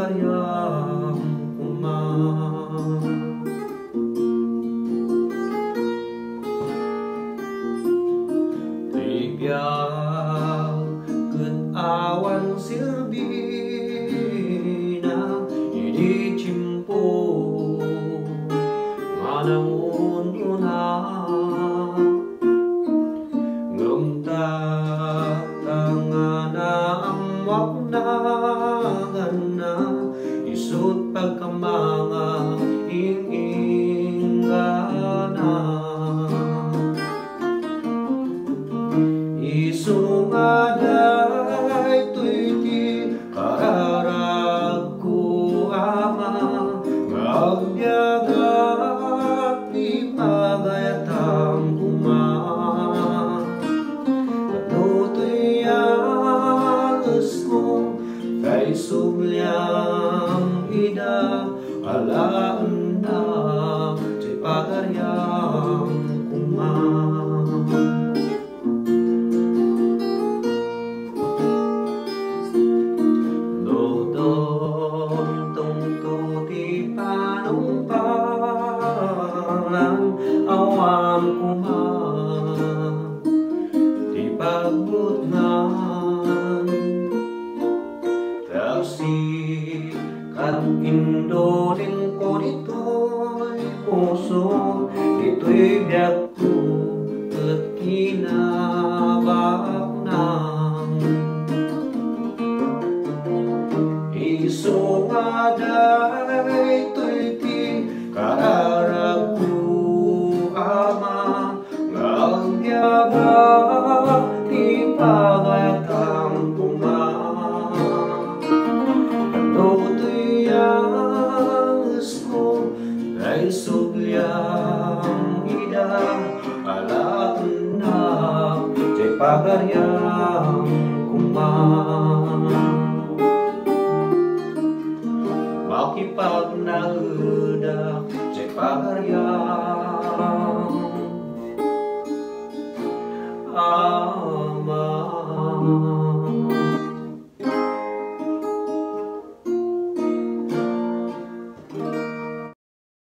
pagaryang kumang. Tibiyaw ket awan silbina idi cimpo manangun una ngumta tangana amwak na gana isut pagkamanga ingingana isungaday tuyti kararag ko ama ngagyagat di pagayatang kuma patutoy angas ko kay subyang ida alaan na di pagaryang kuma. Awan kuma di pagbutngan tersikat Indonin ko dito'y puso dito'y biyagku ket kinabaknang isungaday tuyti kararagku di pagayatang kuma patutoy angas ko kay subyang ida alaan na di pagaryang kuma. Makipagnaedak di pagaryang